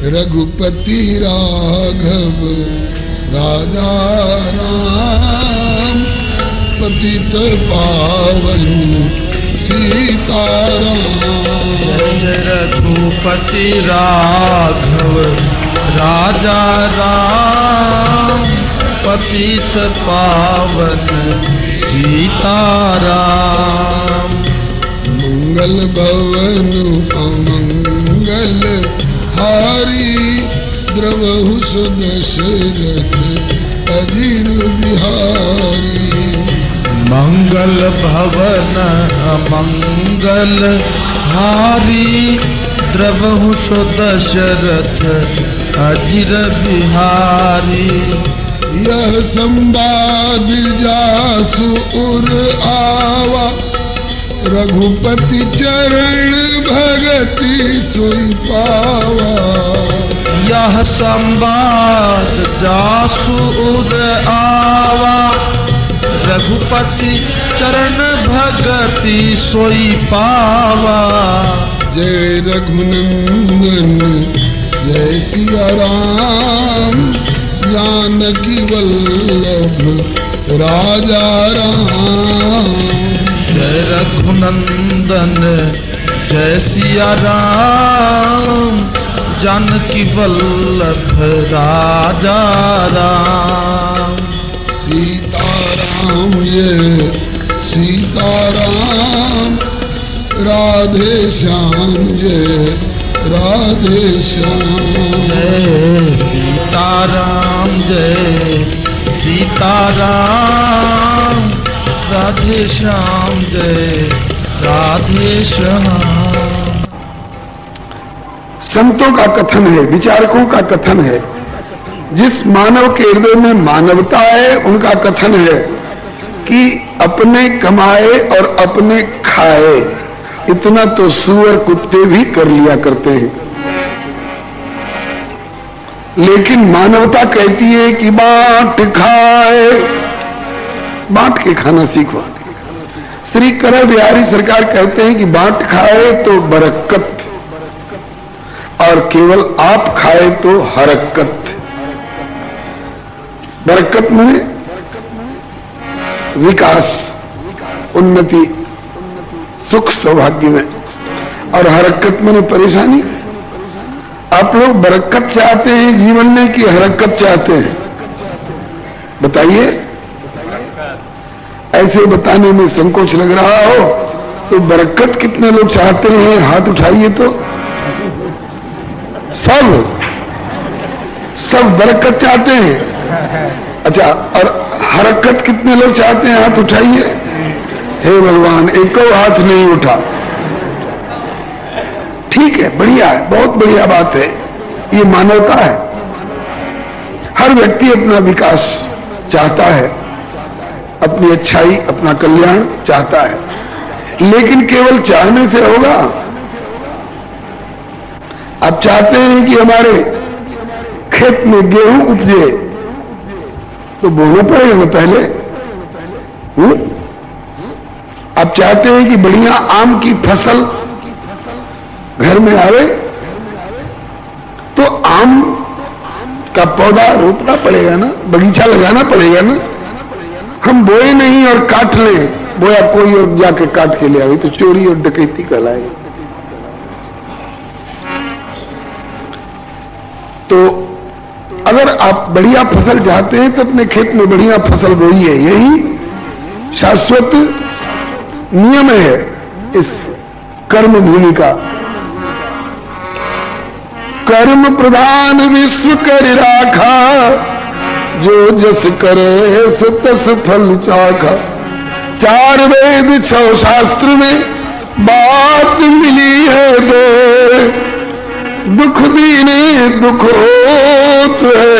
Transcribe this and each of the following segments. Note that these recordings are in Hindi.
रघुपति राघव राजा राम, पतित पावन सीताराम। जय रघुपति राघव राजा राम, पतित पावन सीताराम। मंगल भवन अमंगल हारी, द्रवहु सुदशरथ अजिर बिहारी। मंगल भवन अमंगल हारी, द्रवहु सुदशरथ अजिर बिहारी। यह संवाद जासु उर आवा, रघुपति चरण भगति सोई पावा। यह संवाद जासु उर आवा, रघुपति चरण भगति सोई पावा। जय रघुनंदन जय सिया राम, जानकी वल्लभ राजा राम। जय रघुनंदन जय सिया राम, जानकी वल्लभ राजा राम। सीताराम जय सीताराम, राधे श्याम जय राधे श्याम। जय सीताराम जय सीताराम, राधे श्याम जय राधे श्याम। संतों का कथन है, विचारकों का कथन है, जिस मानव के हृदय में मानवता है उनका कथन है कि अपने कमाए और अपने खाए इतना तो सूअर कुत्ते भी कर लिया करते हैं। लेकिन मानवता कहती है कि बांट खाए, बांट के खाना सीखो। श्री करण बिहारी सरकार कहते हैं कि बांट खाए तो बरकत, और केवल आप खाए तो हरकत। बरकत में विकास, उन्नति, सुख सौभाग्य में, और हरकत में परेशानी। आप लोग बरकत चाहते हैं जीवन में कि हरकत चाहते हैं? बताइए। ऐसे बताने में संकोच लग रहा हो तो बरकत कितने लोग चाहते हैं? हाथ उठाइए तो। सब बरकत चाहते हैं। अच्छा, और हरकत कितने लोग चाहते हैं? हाथ उठाइए। हे भगवान, एक हाथ नहीं उठा। ठीक है, बढ़िया है, बहुत बढ़िया बात है। ये मानवता है। हर व्यक्ति अपना विकास चाहता है, अपनी अच्छाई, अपना कल्याण चाहता है, लेकिन केवल चाहने से होगा? आप चाहते हैं कि हमारे खेत में गेहूं उपजे तो बोना पड़ेगा ना पहले। आप चाहते हैं कि बढ़िया आम की फसल घर में आवे तो आम का पौधा रोपना पड़ेगा ना, बगीचा लगाना पड़ेगा ना। हम बोए नहीं और काट लें, बोया कोई और जाके काट के ले आवे तो चोरी और डकैती कहलाएगी। तो अगर आप बढ़िया फसल चाहते हैं तो अपने खेत में बढ़िया फसल बोइए। यही शाश्वत नियम है इस कर्म भूमि का। कर्म प्रधान विश्व कर राखा, जो जस करे सो तस फल चाखा। 4 वेद 6 शास्त्र में बात मिली है दो, दुख दीने दुख होत है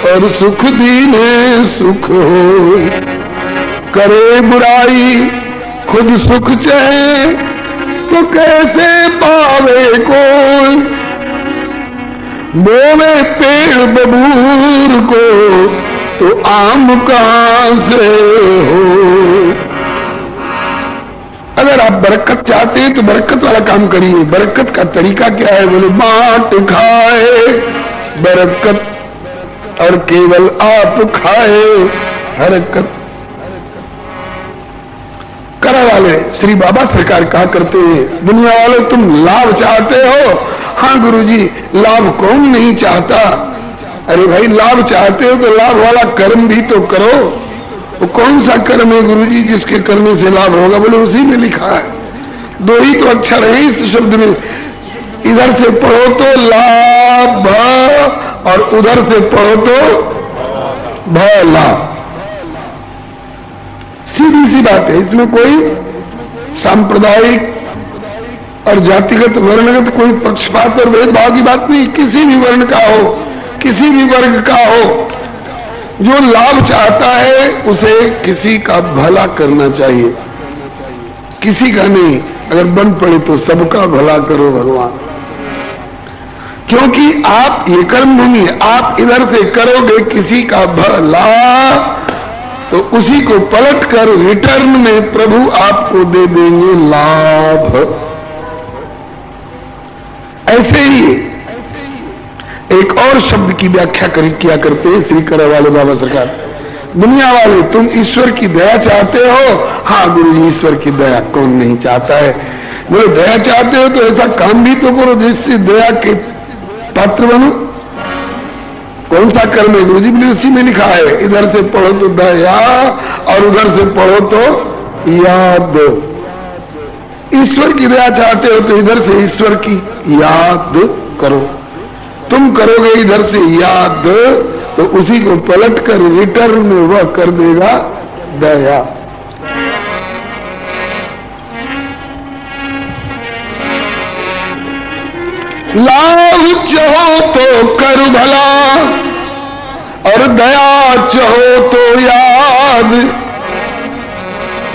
और सुख दीने सुख हो। करे बुराई खुद सुख चाहे तो कैसे पावे कोई। बोले पेड़ बबूर को तो आम कहां से हो। अगर आप बरकत चाहते हैं तो बरकत वाला काम करिए। बरकत का तरीका क्या है? बोले बांट खाए बरकत और केवल आप खाए हरकत। करा वाले श्री बाबा सरकार कहा करते हैं, दुनिया वालों तुम लाभ चाहते हो? हाँ गुरुजी, लाभ कौन नहीं चाहता। अरे भाई, लाभ चाहते हो तो लाभ वाला कर्म भी तो करो। वो कौन सा कर्म है गुरुजी जिसके करने से लाभ होगा? बोले उसी में लिखा है, दो ही तो अक्षर है इस शब्द में। इधर से पढ़ो तो लाभ और उधर से पढ़ो तो भला। सीधी सी बात है, इसमें कोई सांप्रदायिक और जातिगत वर्णगत कोई पक्षपात और भेदभाव की बात नहीं। किसी भी वर्ण का हो, किसी भी वर्ग का हो, जो लाभ चाहता है उसे किसी का भला करना चाहिए, किसी का नहीं। अगर बन पड़े तो सबका भला करो भगवान, क्योंकि आप ये कर्म भूमि है। आप इधर से करोगे किसी का भला तो उसी को पलट कर रिटर्न में प्रभु आपको दे देंगे लाभ। ऐसे ही एक और शब्द की व्याख्या किया करते हैं श्री करा वाले बाबा सरकार। दुनिया वाले तुम ईश्वर की दया चाहते हो? हाँ गुरु जी, ईश्वर की दया कौन नहीं चाहता है। बोले दया चाहते हो तो ऐसा काम भी तो करो जिससे दया के पात्र बनो। कौन सा कर्म है गुरु जी? बोले उसी में लिखा है, इधर से पढ़ो तो दया और उधर से पढ़ो तो याद। ईश्वर की दया चाहते हो तो इधर से ईश्वर की याद करो। तुम करोगे इधर से याद तो उसी को पलट कर रिटर्न में वह कर देगा दया। लाभ चाहो तो कर भला और दया चाहो तो याद।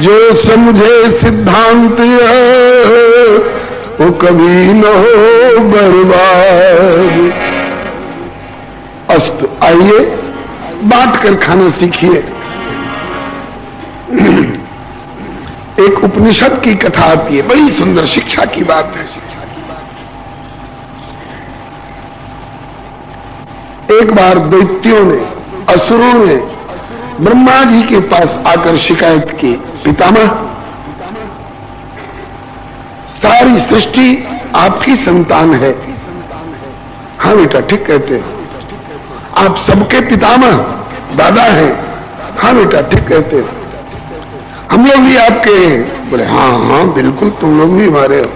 जो समझे सिद्धांत वो कभी न हो बर्बाद। अस्तु, आइए बांट कर खाना सीखिए। एक उपनिषद की कथा आती है, बड़ी सुंदर शिक्षा की बात है। एक बार दैत्यों ने, असुरों ने ब्रह्मा जी के पास आकर शिकायत की, पितामह सारी सृष्टि आपकी संतान है। हाँ बेटा, ठीक कहते हैं। आप सबके पितामह दादा हैं। हाँ बेटा, ठीक कहते हैं। हम लोग भी आपके हैं। बोले हाँ हाँ बिल्कुल, तुम लोग भी हमारे हो।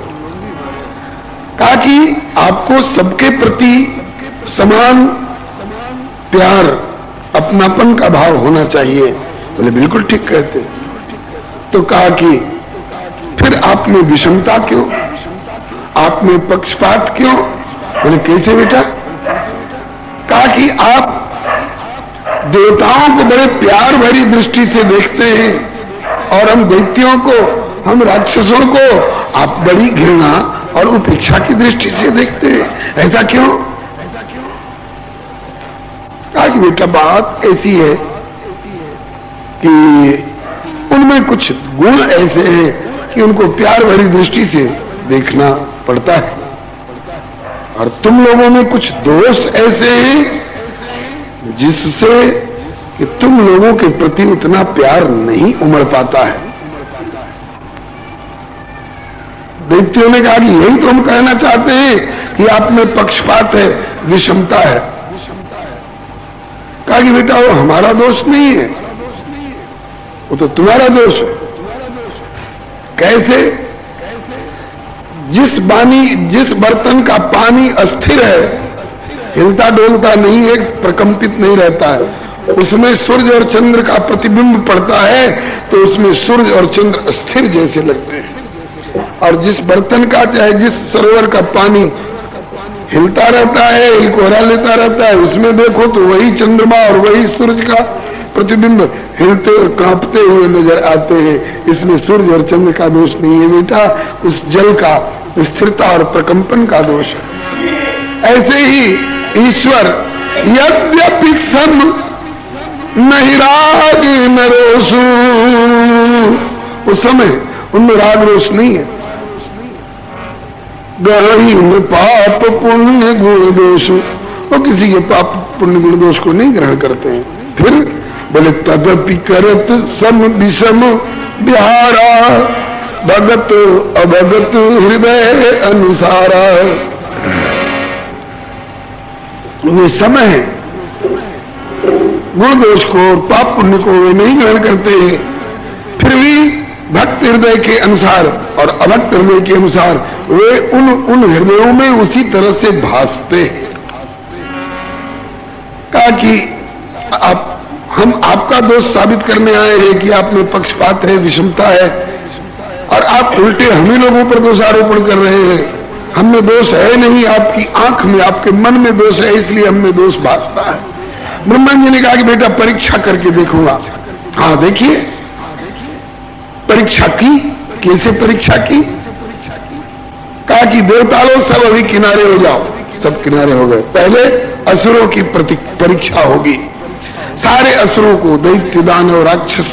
कहा कि आपको सबके प्रति समान प्यार, अपनापन का भाव होना चाहिए। बोले बिल्कुल ठीक कहते। तो कहा कि फिर आप में विषमता क्यों, आप में पक्षपात क्यों? बोले कैसे बेटा? कहा कि आप देवताओं को बड़े प्यार भरी दृष्टि से देखते हैं और हम दैत्यों को, हम राक्षसों को आप बड़ी घृणा और उपेक्षा की दृष्टि से देखते हैं, ऐसा क्यों? कहा कि बेटा बात ऐसी है कि उनमें कुछ गुण ऐसे हैं कि उनको प्यार भरी दृष्टि से देखना पड़ता है, और तुम लोगों में कुछ दोष ऐसे हैं जिससे कि तुम लोगों के प्रति उतना प्यार नहीं उमड़ पाता है। दैत्यों ने कहा कि यही तो हम कहना चाहते हैं कि आप में पक्षपात है, विषमता है। कहा कि बेटा वो हमारा दोष नहीं है, वो तो तुम्हारा दोष है। कैसे? जिस बर्तन का पानी अस्थिर है, हिलता डोलता नहीं है, प्रकंपित नहीं रहता है, उसमें सूर्य और चंद्र का प्रतिबिंब पड़ता है तो उसमें सूर्य और चंद्र स्थिर जैसे लगते हैं। और जिस बर्तन का, चाहे जिस सरोवर का पानी हिलता रहता है, हिलकोरा लेता रहता है, उसमें देखो तो वही चंद्रमा और वही सूर्य का प्रतिबिंब हिलते और कांपते हुए नजर आते हैं। इसमें सूर्य और चंद्र का दोष नहीं है बेटा, उस जल का स्थिरता और प्रकंपन का दोष है। ऐसे ही ईश्वर यद्यपि सम नहीं राग नरोसु, उस समय उनमें राग रोष नहीं है। गहरी में पाप पुण्य गुण दोष, वो किसी के पाप पुण्य गुण दोष को नहीं ग्रहण करते हैं। फिर बोले तदपि करत सम विषम बिहारा, भगत अभगत हृदय अनुसारा। वे समय है, गुण दोष को और पाप पुण्य को वे नहीं ग्रहण करते हैं, फिर भी भक्त हृदय के अनुसार और अभक्त हृदय के अनुसार वे उन हृदयों में उसी तरह से भासते हैं। कहा कि हम आपका दोष साबित करने आए हैं कि आप में पक्षपात है, विषमता है, और आप उल्टे हमें लोगों पर दोषारोपण कर रहे हैं। हमें दोष है नहीं, आपकी आंख में, आपके मन में दोष है, इसलिए हमें दोष भासता है। ब्रह्मा जी ने कहा कि बेटा परीक्षा करके देखूंगा। हाँ देखिए, परीक्षा की। कैसे परीक्षा की? कहा कि देवता लोग सब अभी किनारे हो जाओ। सब किनारे हो गए। पहले असुरों की परीक्षा होगी। सारे असुरों को, दैत्य दानव राक्षस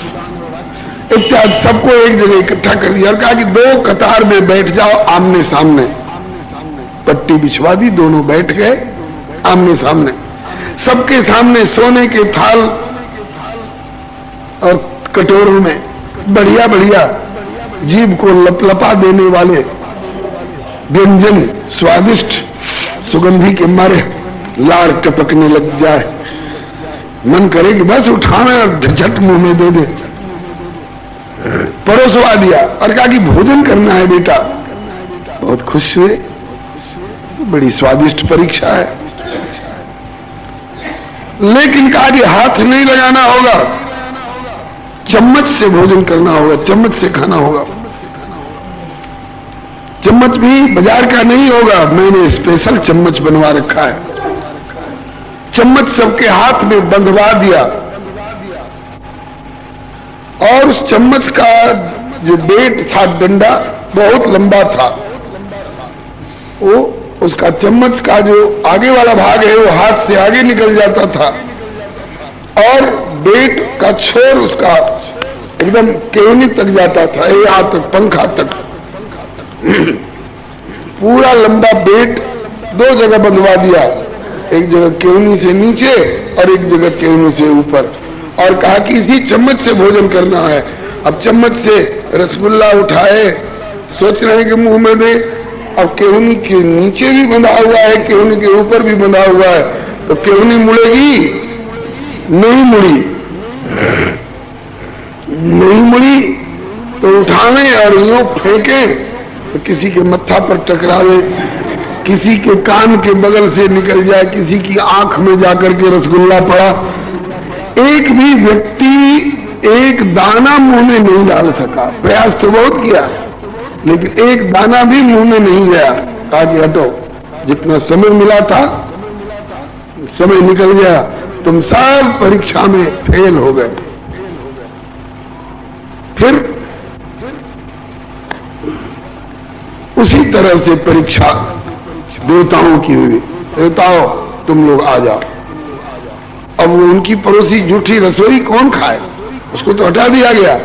इत्यादि सबको एक जगह इकट्ठा कर दिया और कहा कि 2 कतार में बैठ जाओ आमने सामने। पट्टी बिछवा दी, दोनों बैठ गए आमने सामने। सबके सामने सोने के थाल और कटोरों में बढ़िया बढ़िया जीभ को लपलपा देने वाले व्यंजन, स्वादिष्ट सुगंधी के मारे लार टपकने लग जाए, मन करे कि बस उठाना झट मुंह में दे दे। परोसवा दिया और कहा कि भोजन करना है बेटा। बहुत खुश हुए, तो बड़ी स्वादिष्ट परीक्षा है। लेकिन कहा कि हाथ नहीं लगाना होगा, चम्मच से भोजन करना होगा, चम्मच से खाना होगा। चम्मच भी बाजार का नहीं होगा, मैंने स्पेशल चम्मच बनवा रखा है। चम्मच सबके हाथ में बंधवा दिया और उस चम्मच का जो बेट था, डंडा बहुत लंबा था, वो उसका चम्मच का जो आगे वाला भाग है वो हाथ से आगे निकल जाता था और बेट का छोर उसका एकदम केवनी तक जाता था, यहाँ तक, पंखा तक। पूरा लंबा बेट 2 जगह बंधवा दिया, एक जगह केवनी से नीचे और एक जगह केवनी से ऊपर, और कहा कि इसी चम्मच से भोजन करना है। अब चम्मच से रसगुल्ला उठाए, सोच रहे हैं कि मुंह में दे, अब केवनी के नीचे भी बंधा हुआ है, केवनी के ऊपर भी बंधा हुआ है, तो केवनी मुड़ेगी? नहीं मुड़ी। नहीं मुड़ी तो उठावे और यूं फेंके तो किसी के मत्था पर टकरावे, किसी के कान के बगल से निकल जाए, किसी की आंख में जाकर के रसगुल्ला पड़ा। एक भी व्यक्ति एक दाना मुंह में नहीं डाल सका। प्रयास तो बहुत किया लेकिन एक दाना भी मुंह में नहीं गया। कहा कि हटो, जितना समय मिला था समय निकल गया, तुम सब परीक्षा में फेल हो गए। फिर उसी तरह से परीक्षा देवताओं की हुई। देवताओं तुम लोग आ जाओ। अब वो उनकी पड़ोसी जूठी रसोई कौन खाए, उसको तो हटा दिया गया।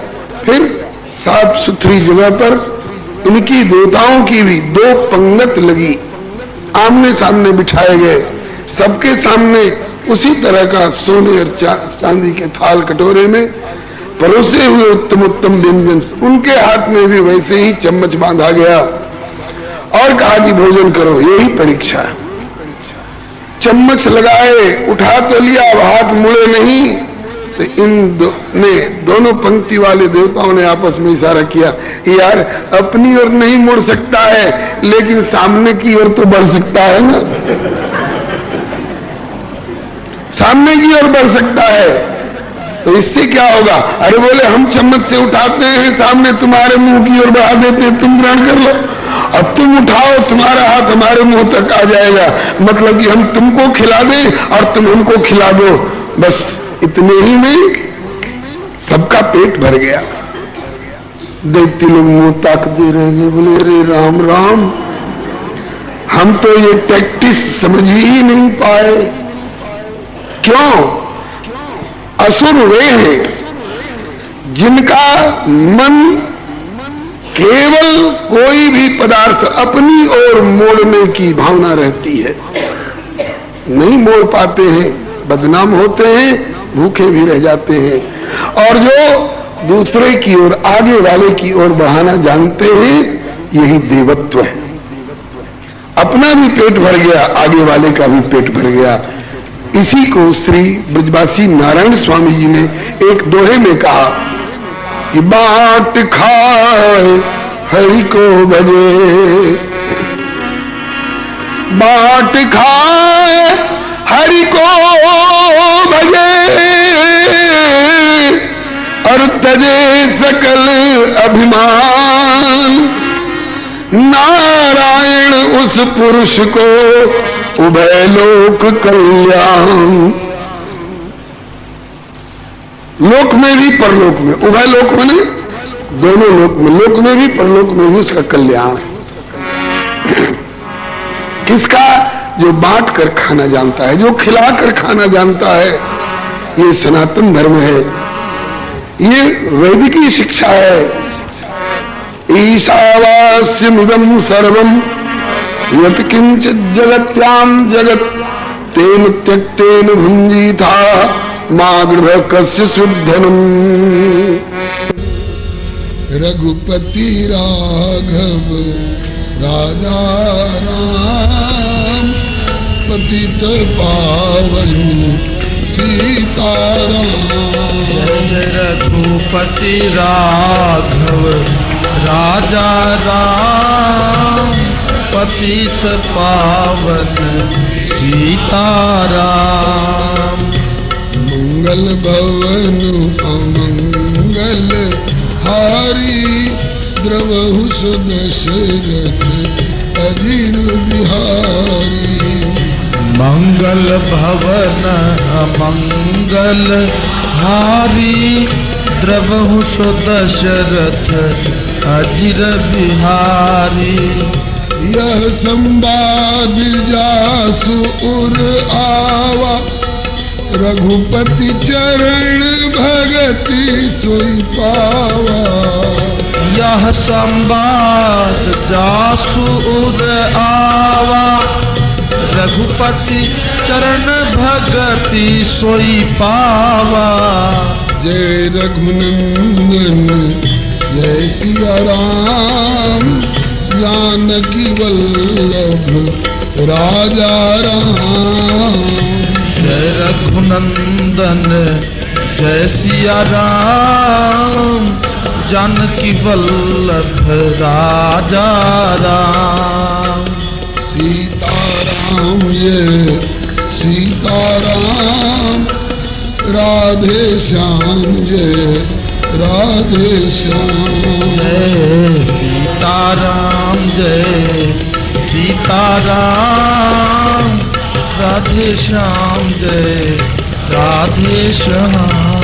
फिर साफ सुथरी जगह पर इनकी देवताओं की भी 2 पंगत लगी, आमने सामने बिठाए गए। सबके सामने उसी तरह का सोने और चांदी के थाल कटोरे में परोसे हुए उत्तम उत्तम व्यंजन, उनके हाथ में भी वैसे ही चम्मच बांधा गया और कहा कि भोजन करो। यही परीक्षा है। चम्मच लगाए, उठा तो लिया, अब हाथ मुड़े नहीं, तो दोनों पंक्ति वाले देवताओं ने आपस में इशारा किया, यार अपनी ओर नहीं मुड़ सकता है लेकिन सामने की ओर तो बढ़ सकता है ना, सामने की ओर बढ़ सकता है। तो इससे क्या होगा? अरे बोले हम चम्मच से उठाते हैं, सामने तुम्हारे मुंह की ओर बढ़ा देते हैं, तुम ग्रहण कर लो। अब तुम उठाओ, तुम्हारा हाथ हमारे मुंह तक आ जाएगा, मतलब कि हम तुमको खिला दें और तुम हमको खिला दो। बस इतने ही में सबका पेट भर गया। दैत्य लोग मुंह ताक दे रहे, बोले अरे राम राम, हम तो ये टैक्टिस समझ ही नहीं पाए। क्यों? असुर वे हैं जिनका मन केवल कोई भी पदार्थ अपनी ओर मोड़ने की भावना रहती है, नहीं मोड़ पाते हैं, बदनाम होते हैं, भूखे भी रह जाते हैं। और जो दूसरे की ओर, आगे वाले की ओर बढ़ाना जानते हैं, यही देवत्व है। अपना भी पेट भर गया, आगे वाले का भी पेट भर गया। इसी को श्री ब्रजवासी नारायण स्वामी जी ने एक दोहे में कहा कि बाट खाए हरि को भजे, बाट खाए हरि को भजे, और तजे सकल अभिमान। नारायण उस पुरुष को उभय लोक कल्याण। लोक में भी परलोक में, उभय लोक में नहीं, दोनों लोक में, लोक में भी परलोक में भी उसका कल्याण है। किसका? जो बांट कर खाना जानता है, जो खिला कर खाना जानता है। ये सनातन धर्म है, ये वैदिकी शिक्षा है। ईशावास्यमिदं सर्वं यत् किंचित् जगत्यां जगत् तेन त्यक्तेन भुंजीथा मां गृह कस्य शुद्धनम्। रघुपति राघव राजा राम, पतित पावन सीताराम। जय रघुपति राघव राजा राम, पतित पावन सीताराम। मंगल भवन अमंगल हारी, द्रवहु सुदशरथ अजीर बिहारी। मंगल भवन अमंगल हारी, द्रवहु सुदशरथ अजीर बिहारी। यह संवाद जासु उर आवा, रघुपति चरण भगति सोई पावा। यह संवाद जासु उर आवा, रघुपति चरण भगति सोई पावा। जय रघुनंदन जय सिया राम, जानकी वल्लभ राजा राम। जय रघुनंदन जय सिया राम, जानकी वल्लभ राजा राम। सीताराम जय सीताराम, राधे श्याम जय राधे श्याम। जय सीताराम जय सीताराम, राधे श्याम जय राधे श्याम।